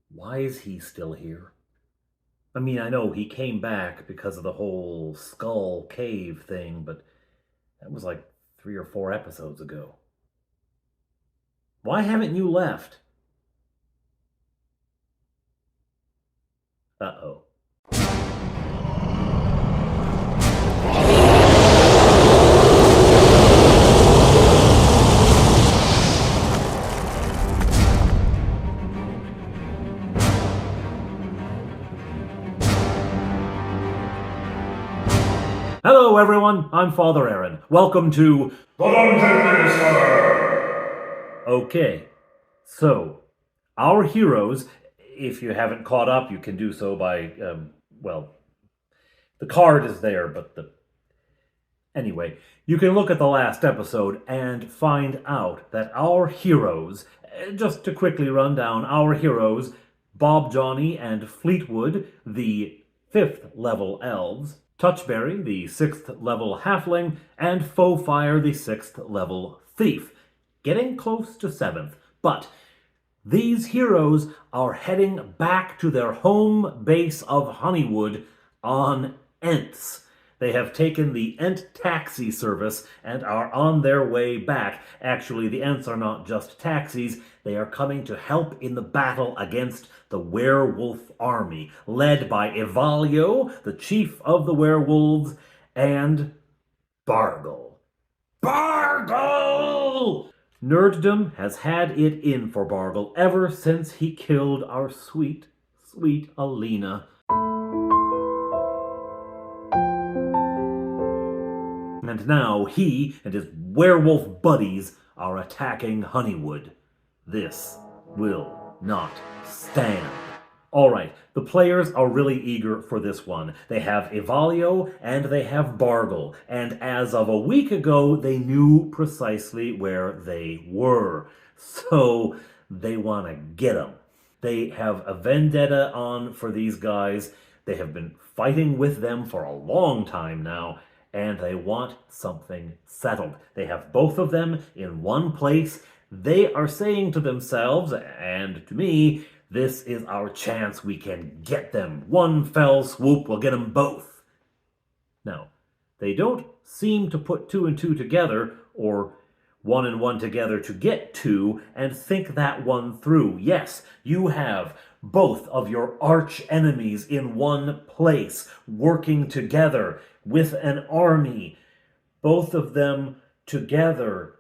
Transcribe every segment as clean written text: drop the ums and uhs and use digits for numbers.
Why is he still here? I mean, I know he came back because of the whole skull cave thing, but that was like 3 or 4 episodes ago. Why haven't you left? Uh-oh. Hello, everyone. I'm Father Aaron. Welcome to The Dungeon Minister! Okay, so our heroes, if you haven't caught up, you can do so by, well, the card is there, but Anyway, you can look at the last episode and find out that our heroes, just to quickly run down, our heroes, Bob Johnny and Fleetwood, the 5th level elves, Touchberry, the 6th level halfling, and Fowfire, the 6th level thief. Getting close to 7th, but these heroes are heading back to their home base of Honeywood on Ents. They have taken the Ent taxi service and are on their way back. Actually, the Ents are not just taxis, they are coming to help in the battle against the werewolf army, led by Ivalyo, the chief of the werewolves, and Bargle. Bargle! Nerddom has had it in for Bargle ever since he killed our sweet, sweet Alina. And now he and his werewolf buddies are attacking Honeywood. This will not stand. Alright, the players are really eager for this one. They have Ivalyo and they have Bargle, and as of a week ago, they knew precisely where they were. So they want to get them. They have a vendetta on for these guys. They have been fighting with them for a long time now, and they want something settled. They have both of them in one place. They are saying to themselves, and to me, this is our chance. We can get them. One fell swoop, we'll get them both. Now, they don't seem to put 2 and 2 together, or 1 and 1 together to get 2, and think that one through. Yes, you have both of your arch enemies in one place, working together with an army. Both of them together,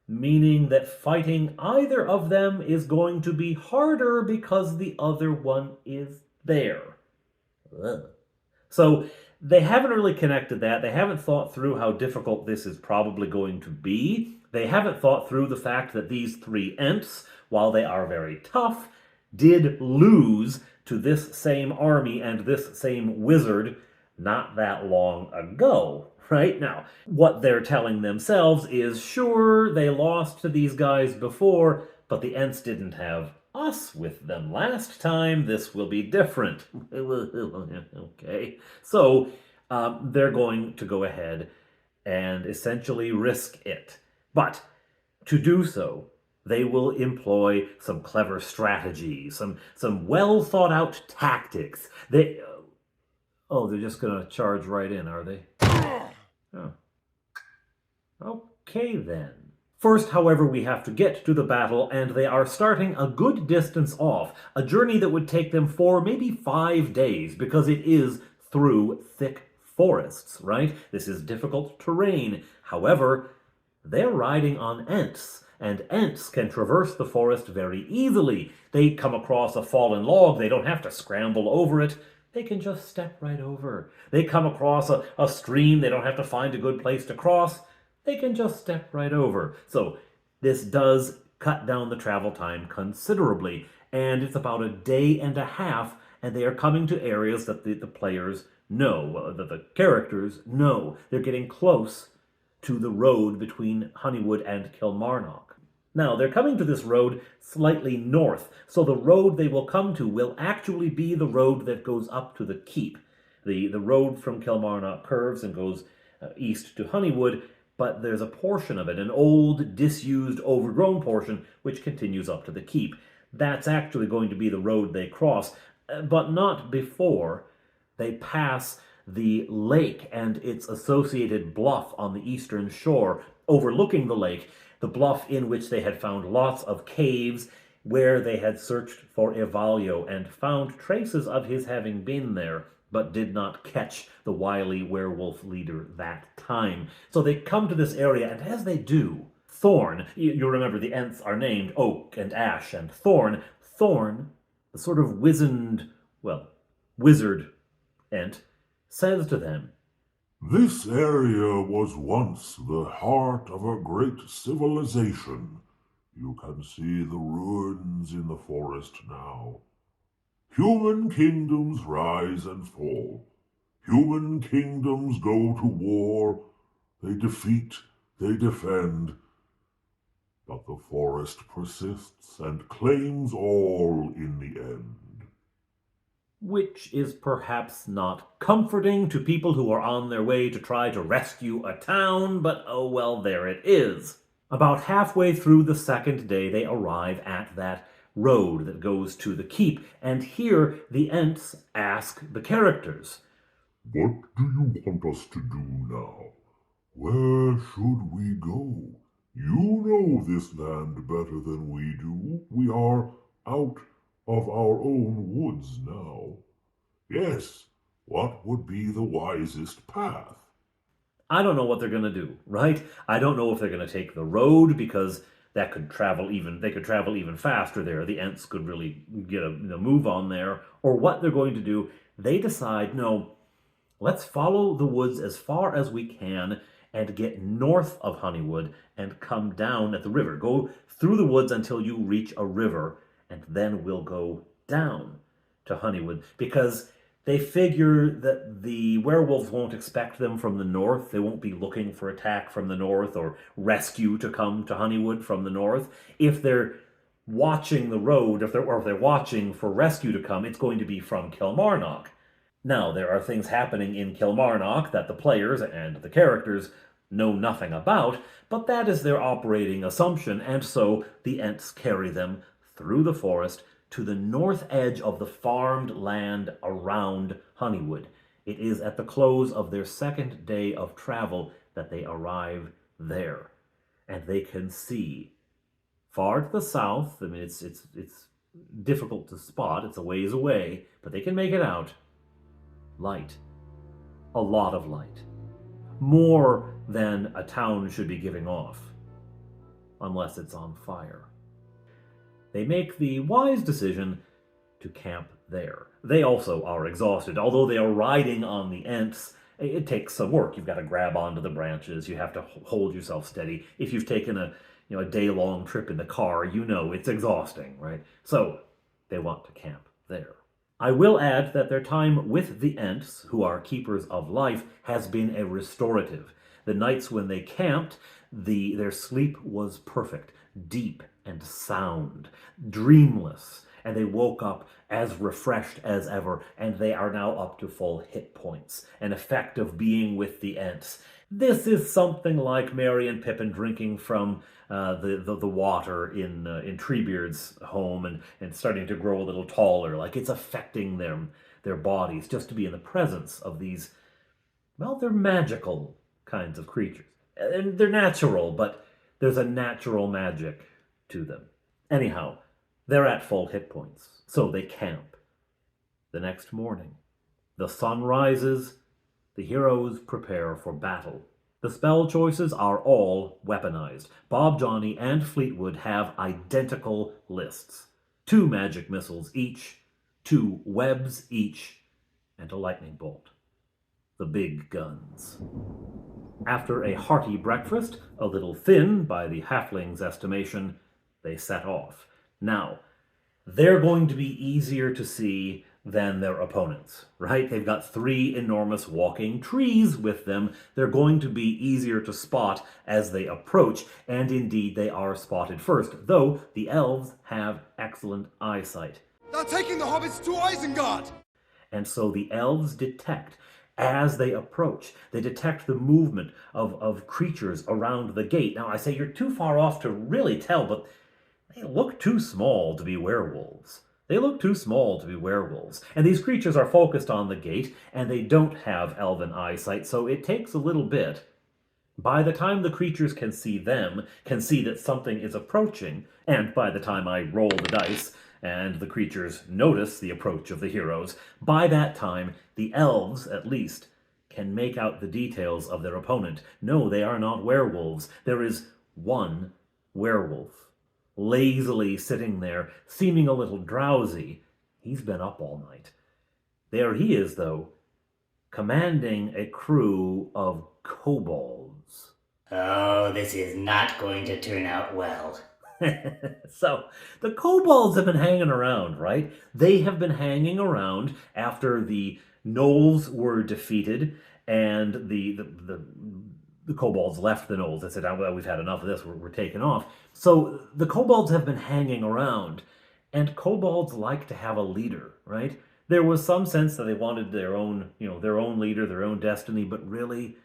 meaning that fighting either of them is going to be harder because the other one is there. Ugh. So they haven't really connected that. They haven't thought through how difficult this is probably going to be. They haven't thought through the fact that these 3 Ents, while they are very tough, did lose to this same army and this same wizard not that long ago. Right? Now, what they're telling themselves is, sure, they lost to these guys before, but the Ents didn't have us with them last time. This will be different. Okay. So, they're going to go ahead and essentially risk it. But to do so, they will employ some clever strategy, some well thought out tactics. Oh, they're just going to charge right in, are they? Oh. Okay, then. First, however, we have to get to the battle, and they are starting a good distance off, a journey that would take them 4, maybe 5 days, because it is through thick forests, right? This is difficult terrain. However, they're riding on Ents, and Ents can traverse the forest very easily. They come across a fallen log, they don't have to scramble over it. They can just step right over. They come across a stream, they don't have to find a good place to cross. They can just step right over. So this does cut down the travel time considerably, and it's about a day and a half, and they are coming to areas that the players know, that the characters know. They're getting close to the road between Honeywood and Kilmarnock. Now, they're coming to this road slightly north, so the road they will come to will actually be the road that goes up to the keep. The road from Kilmarnock curves and goes east to Honeywood. but there's a portion of it, an old, disused, overgrown portion, which continues up to the keep. That's actually going to be the road they cross, but not before they pass the lake and its associated bluff on the eastern shore, overlooking the lake, the bluff in which they had found lots of caves, where they had searched for Ivalyo and found traces of his having been there, but did not catch the wily werewolf leader that time. So they come to this area, and as they do, Thorn, you remember the Ents are named Oak and Ash and Thorn. Thorn, the sort of wizened, wizard Ent, says to them, This area was once the heart of a great civilization. You can see the ruins in the forest now. Human kingdoms rise and fall. Human kingdoms go to war. They defeat, they defend. But the forest persists and claims all in the end. which is perhaps not comforting to people who are on their way to try to rescue a town, but oh well, there it is. About halfway through the second day, they arrive at that road that goes to the keep, and here the Ents ask the characters, What do you want us to do now? Where should we go? You know this land better than we do. We are out of our own woods now. Yes, what would be the wisest path? I don't know what they're going to do, right? I don't know if they're going to take the road, because that could travel even faster there. The Ents could really get a move on there, or what they're going to do. They decide, no, let's follow the woods as far as we can and get north of Honeywood and come down at the river. Go through the woods until you reach a river, and then we'll go down to Honeywood, because they figure that the werewolves won't expect them from the north. They won't be looking for attack from the north or rescue to come to Honeywood from the north. If they're watching the road, if they're watching for rescue to come, it's going to be from Kilmarnock. Now, there are things happening in Kilmarnock that the players and the characters know nothing about, but that is their operating assumption, and so the Ents carry them through the forest to the north edge of the farmed land around Honeywood. It is at the close of their second day of travel that they arrive there, and they can see far to the south. I mean, it's difficult to spot. It's a ways away, but they can make it out. Light. A lot of light. More than a town should be giving off, unless it's on fire. They make the wise decision to camp there. They also are exhausted. Although they are riding on the Ents, it takes some work. You've got to grab onto the branches. You have to hold yourself steady. If you've taken a day-long trip in the car, you know it's exhausting, right? So they want to camp there. I will add that their time with the Ents, who are keepers of life, has been a restorative. The nights when they camped, their sleep was perfect, deep and sound, dreamless, and they woke up as refreshed as ever, and they are now up to full hit points, an effect of being with the Ents. This is something like Merry and Pippin drinking from the water in Treebeard's home and starting to grow a little taller. Like, it's affecting their bodies just to be in the presence of these, well, they're magical kinds of creatures. And they're natural, but there's a natural magic to them. Anyhow, they're at full hit points, so they camp. The next morning, the sun rises, the heroes prepare for battle. The spell choices are all weaponized. Bob, Johnny, and Fleetwood have identical lists. 2 magic missiles each, 2 webs each, and a lightning bolt. The big guns. After a hearty breakfast, a little thin by the halfling's estimation, they set off. Now, they're going to be easier to see than their opponents, right? They've got 3 enormous walking trees with them. They're going to be easier to spot as they approach, and indeed they are spotted first, though the elves have excellent eyesight. They're taking the hobbits to Isengard! And so the elves detect, As they approach, they detect the movement of creatures around the gate. Now, I say you're too far off to really tell, but they look too small to be werewolves. They look too small to be werewolves. And these creatures are focused on the gate, and they don't have elven eyesight, so it takes a little bit. By the time the creatures can see them, can see that something is approaching, and by the time I roll the dice and the creatures notice the approach of the heroes, by that time, the elves, at least, can make out the details of their opponent. No, they are not werewolves. There is one werewolf, lazily sitting there, seeming a little drowsy. He's been up all night. There he is, though, commanding a crew of kobolds. Oh, this is not going to turn out well. So, the kobolds have been hanging around, right? They have been hanging around after the gnolls were defeated and the kobolds left the gnolls. They said, oh, well, we've had enough of this, we're taking off. So, the kobolds have been hanging around, and kobolds like to have a leader, right? There was some sense that they wanted their own leader, their own destiny, but really,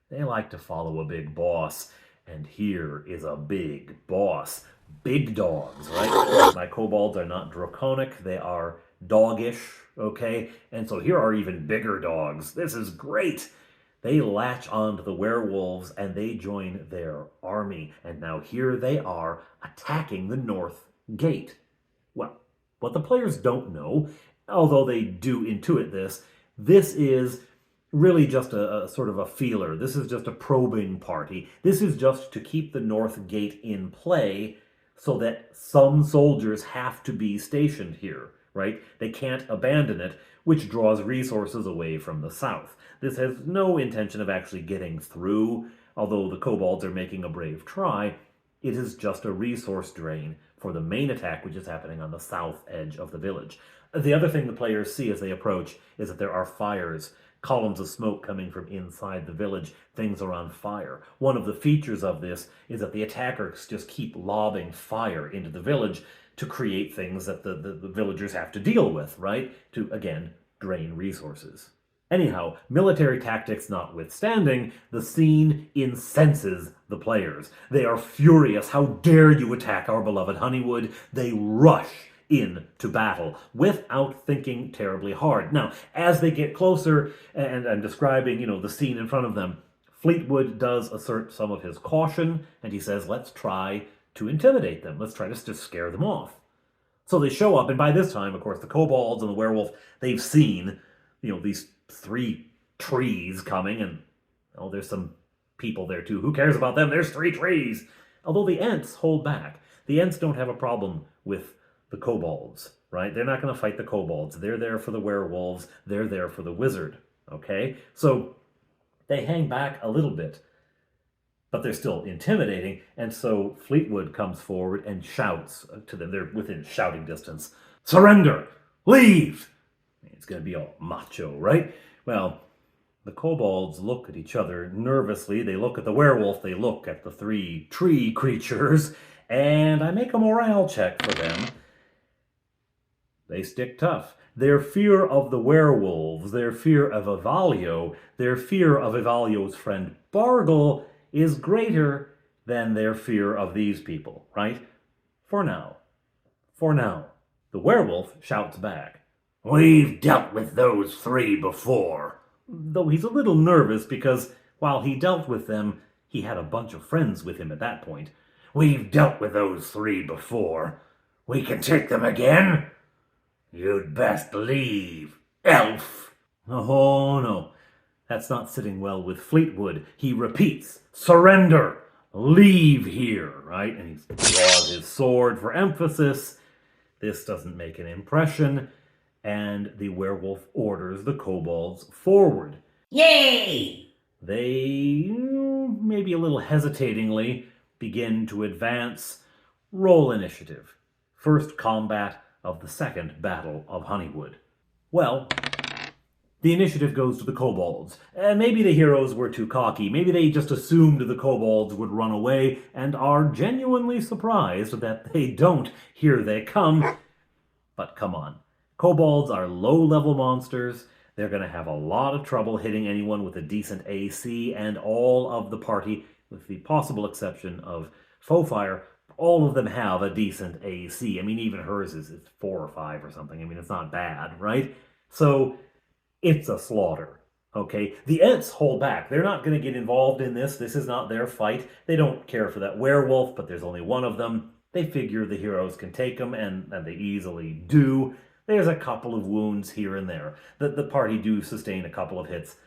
they like to follow a big boss. And here is a big boss. Big dogs, right? My kobolds are not draconic, they are doggish, okay? And so here are even bigger dogs. This is great. They latch onto the werewolves and they join their army. And now here they are attacking the north gate. Well, what the players don't know, although they do intuit this is really just a sort of a feeler. This is just a probing party. This is just to keep the north gate in play so that some soldiers have to be stationed here, right? They can't abandon it, which draws resources away from the south. This has no intention of actually getting through, although the kobolds are making a brave try. It is just a resource drain for the main attack, which is happening on the south edge of the village. The other thing the players see as they approach is that there are fires, columns of smoke coming from inside the village. Things are on fire. One of the features of this is that the attackers just keep lobbing fire into the village to create things that the villagers have to deal with, right? To, again, drain resources. Anyhow, military tactics notwithstanding, the scene incenses the players. They are furious. How dare you attack our beloved Honeywood? They rush into battle without thinking terribly hard. Now, as they get closer, and I'm describing, the scene in front of them, Fleetwood does assert some of his caution, and he says, let's try to intimidate them. Let's try to just scare them off. So they show up, and by this time, of course, the kobolds and the werewolf, they've seen, these 3 trees coming, and, there's some people there too. Who cares about them? There's 3 trees! Although the Ents hold back. The Ents don't have a problem with the kobolds, right? They're not going to fight the kobolds. They're there for the werewolves. They're there for the wizard, okay? So they hang back a little bit, but they're still intimidating, and so Fleetwood comes forward and shouts to them. They're within shouting distance. Surrender! Leave! It's going to be all macho, right? Well, the kobolds look at each other nervously. They look at the werewolf. They look at the 3 tree creatures, and I make a morale check for them. They stick tough. Their fear of the werewolves, their fear of Ivalyo, their fear of Ivalyo's friend Bargle is greater than their fear of these people, right? For now. For now. The werewolf shouts back, "We've dealt with those 3 before." Though he's a little nervous because while he dealt with them, he had a bunch of friends with him at that point. "We've dealt with those 3 before. We can take them again? You'd best leave, elf." Oh, no. That's not sitting well with Fleetwood. He repeats, "Surrender! Leave here!" Right? And he draws his sword for emphasis. This doesn't make an impression, and the werewolf orders the kobolds forward. Yay! They, maybe a little hesitatingly, begin to advance. Roll initiative. First combat of the second Battle of Honeywood. Well, the initiative goes to the kobolds. Maybe the heroes were too cocky. Maybe they just assumed the kobolds would run away and are genuinely surprised that they don't. Here they come. But come on. Kobolds are low-level monsters. They're going to have a lot of trouble hitting anyone with a decent AC, and all of the party, with the possible exception of Fofire, all of them have a decent AC. I mean, even hers is 4 or 5 or something. I mean, it's not bad, right? So it's a slaughter. Okay, the Ents hold back. They're not going to get involved in this. This is not their fight. They don't care for that werewolf, but there's only one of them. They figure the heroes can take them, and they easily do. There's a couple of wounds here and there. The party do sustain a couple of hits.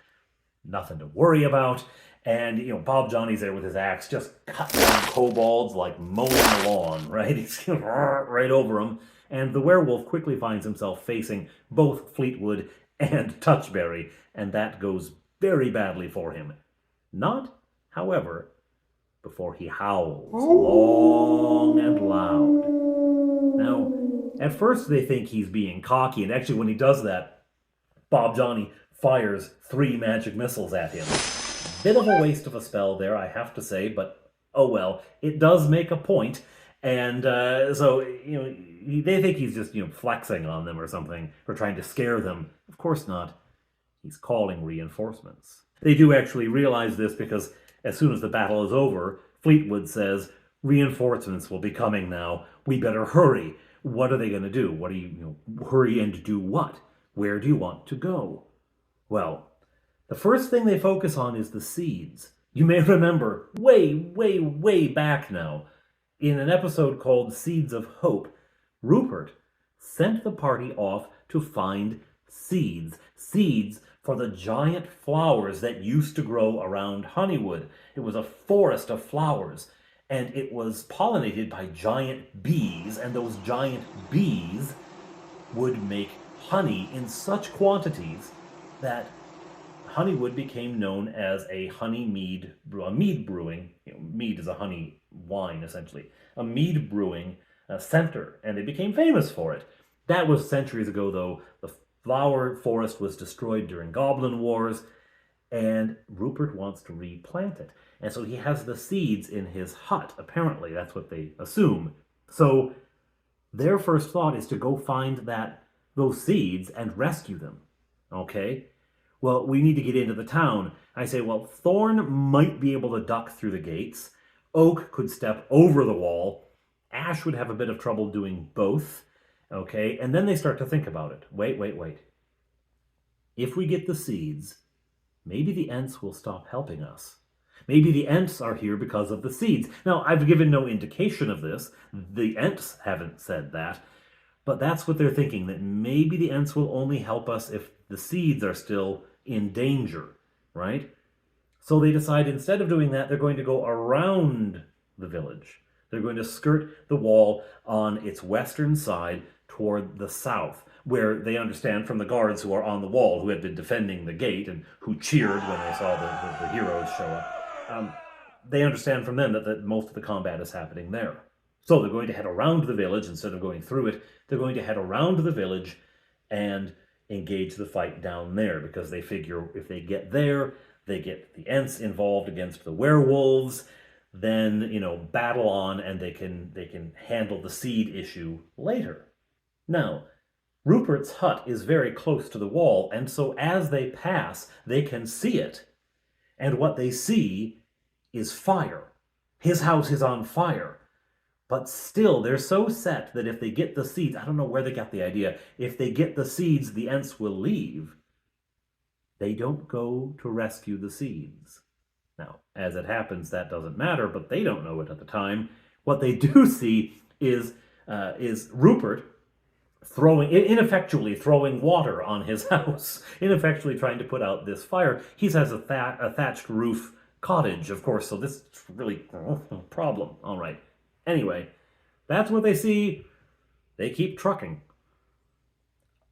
Nothing to worry about. And, Bob Johnny's there with his axe, just cutting down kobolds like mowing the lawn, right? He's right over them. And the werewolf quickly finds himself facing both Fleetwood and Touchberry, and that goes very badly for him. Not, however, before he howls long and loud. Now, at first they think he's being cocky, and actually when he does that, Bob Johnny fires 3 magic missiles at him. Bit of a waste of a spell there, I have to say, but oh well, it does make a point. And so, they think he's just, flexing on them or something, or trying to scare them. Of course not. He's calling reinforcements. They do actually realize this because as soon as the battle is over, Fleetwood says, reinforcements will be coming now. We better hurry. What are they going to do? What do hurry and do what? Where do you want to go? Well, the first thing they focus on is the seeds. You may remember way back now, in an episode called Seeds of Hope, Rupert sent the party off to find seeds. Seeds for the giant flowers that used to grow around Honeywood. It was a forest of flowers, and it was pollinated by giant bees, and those giant bees would make honey in such quantities that Honeywood became known as a mead brewing. Mead is a honey wine, essentially. A mead brewing center, and they became famous for it. That was centuries ago, though. The flower forest was destroyed during Goblin Wars, and Rupert wants to replant it. And so he has the seeds in his hut, apparently. That's what they assume. So their first thought is to go find those seeds and rescue them. Okay? Well, we need to get into the town. I say, well, Thorn might be able to duck through the gates. Oak could step over the wall. Ash would have a bit of trouble doing both. Okay, and then they start to think about it. Wait. If we get the seeds, maybe the Ents will stop helping us. Maybe the Ents are here because of the seeds. Now, I've given no indication of this. The Ents haven't said that. But that's what they're thinking, that maybe the Ents will only help us if the seeds are still in danger, right? So they decide instead of doing that, they're going to go around the village. They're going to skirt the wall on its western side toward the south, where they understand from the guards who are on the wall, who had been defending the gate and who cheered when they saw the heroes show up. They understand from them that most of the combat is happening there. So they're going to head around the village instead of going through it. They're going to head around the village and engage the fight down there, because they figure if they get there, they get the Ents involved against the werewolves, then, battle on, and they can handle the seed issue later. Now, Rupert's hut is very close to the wall, and so as they pass, they can see it. And what they see is fire. His house is on fire. But still, they're so set that if they get the seeds, I don't know where they got the idea, if they get the seeds, the Ents will leave. They don't go to rescue the seeds. Now, as it happens, that doesn't matter, but they don't know it at the time. What they do see is Rupert ineffectually throwing water on his house, ineffectually trying to put out this fire. He has a thatched roof cottage, of course, so this is really a problem. All right. Anyway, that's what they see. They keep trucking.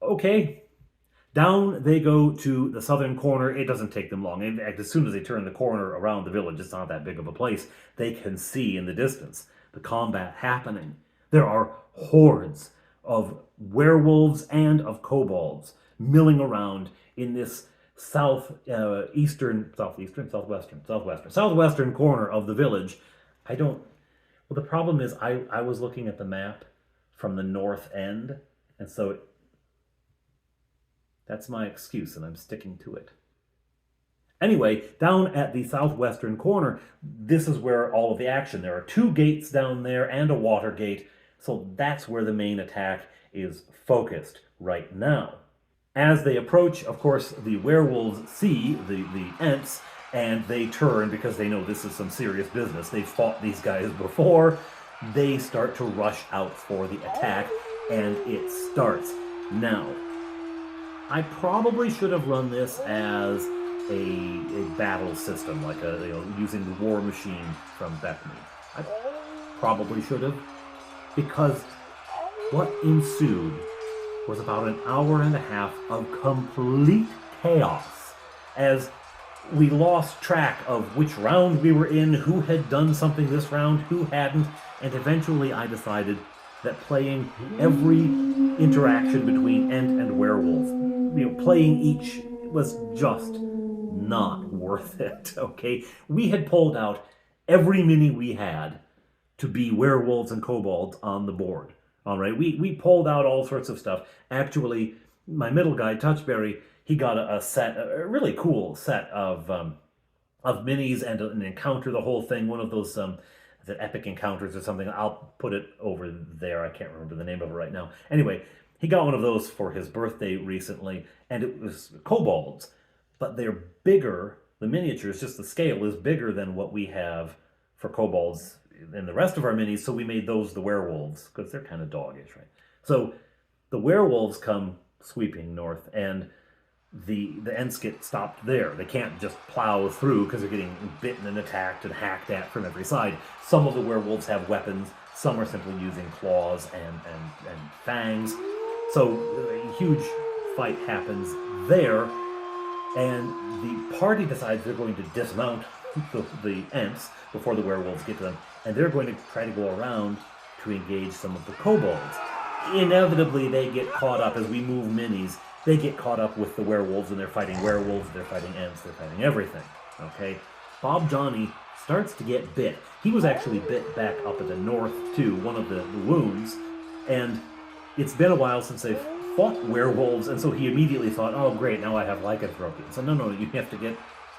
Okay. Down they go to the southern corner. It doesn't take them long. In fact, as soon as they turn the corner around the village, it's not that big of a place, they can see in the distance the combat happening. There are hordes of werewolves and of kobolds milling around in this southwestern corner of the village. Well, the problem is I was looking at the map from the north end, and so That's my excuse, and I'm sticking to it. Anyway, down at the southwestern corner, this is where all of the action. There are 2 gates down there and a water gate, so that's where the main attack is focused right now. As they approach, of course, the werewolves see the Ents, and they turn because they know this is some serious business. They've fought these guys before. They start to rush out for the attack, and it starts. Now, I probably should have run this as a battle system, like using the war machine from BECMI. I probably should have, because what ensued was about an hour and a half of complete chaos as we lost track of which round we were in, who had done something this round, who hadn't, and eventually I decided that playing every interaction between Ent and werewolf, playing each was just not worth it, okay? We had pulled out every mini we had to be werewolves and kobolds on the board, all right? We pulled out all sorts of stuff. Actually, my middle guy, Touchberry, he got a really cool set of minis and an encounter, the whole thing, one of those the epic encounters or something. I'll put it over there. I can't remember the name of it right now. Anyway, he got one of those for his birthday recently, and it was kobolds, but they're bigger. The miniatures, just the scale, is bigger than what we have for kobolds in the rest of our minis, so we made those the werewolves, because they're kind of doggish, right? So the werewolves come sweeping north, and the Ents get stopped there. They can't just plow through because they're getting bitten and attacked and hacked at from every side. Some of the werewolves have weapons. Some are simply using claws and fangs. So a huge fight happens there, and the party decides they're going to dismount the Ents before the werewolves get to them, and they're going to try to go around to engage some of the kobolds. Inevitably, they get caught up as we move minis. They get caught up with the werewolves, and they're fighting werewolves, they're fighting Ents, they're fighting everything, okay? Bob Johnny starts to get bit. He was actually bit back up at the north, too, one of the wounds, and it's been a while since they've fought werewolves, and so he immediately thought, oh, great, now I have lycanthropy. So no, you have to get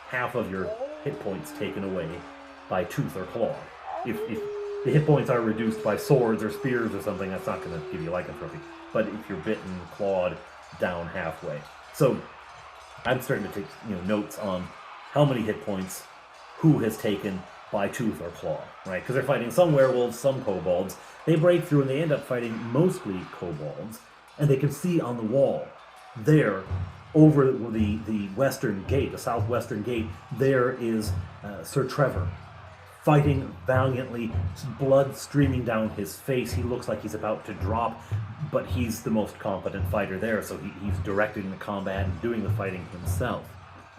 half of your hit points taken away by tooth or claw. If the hit points are reduced by swords or spears or something, that's not going to give you lycanthropy. But if you're bitten, clawed, down halfway. So I'm starting to take notes on how many hit points who has taken by tooth or claw, right? Because they're fighting some werewolves, some kobolds. They break through and they end up fighting mostly kobolds, and they can see on the wall there, over the western gate, the southwestern gate, there is Sir Trevor fighting valiantly, blood streaming down his face. He looks like he's about to drop, but he's the most competent fighter there, so he's directing the combat and doing the fighting himself.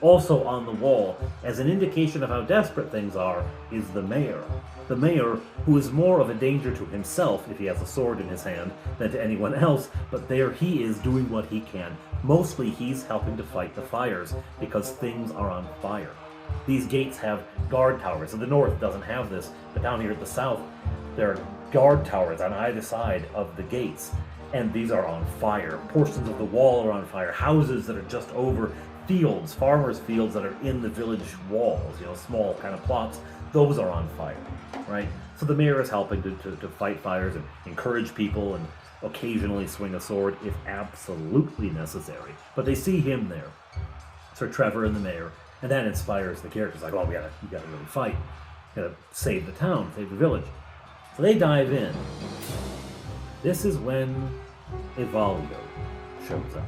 Also on the wall, as an indication of how desperate things are, is the mayor. The mayor, who is more of a danger to himself if he has a sword in his hand than to anyone else, but there he is doing what he can. Mostly he's helping to fight the fires, because things are on fire. These gates have guard towers, and the north doesn't have this, but down here at the south, there are guard towers on either side of the gates, and these are on fire. Portions of the wall are on fire, houses that are just over fields, farmers' fields that are in the village walls, small kind of plots, those are on fire, right? So the mayor is helping to fight fires and encourage people and occasionally swing a sword if absolutely necessary. But they see him there, Sir Trevor and the mayor, and that inspires the characters, like, oh, you gotta really fight. You gotta save the town, save the village. So they dive in. This is when Ivalyo shows up.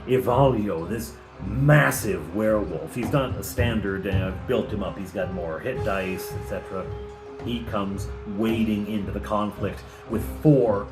Ivalyo, this massive werewolf. He's not a standard, I've built him up, he's got more hit dice, etc. He comes wading into the conflict with 4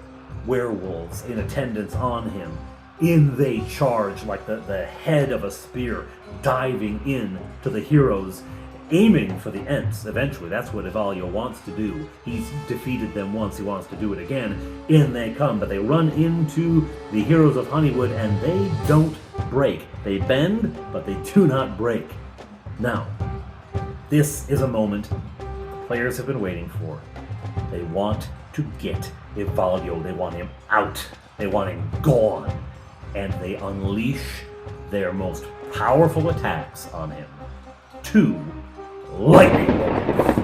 werewolves in attendance on him. In they charge like the head of a spear, diving in to the heroes, aiming for the Ents eventually. That's what Ivalyo wants to do. He's defeated them once, he wants to do it again. In they come, but they run into the heroes of Honeywood, and they don't break. They bend, but they do not break. Now, this is a moment the players have been waiting for. They want to get Ivalyo. They want him out. They want him gone. and they unleash their most powerful attacks on him. 2 lightning bolts.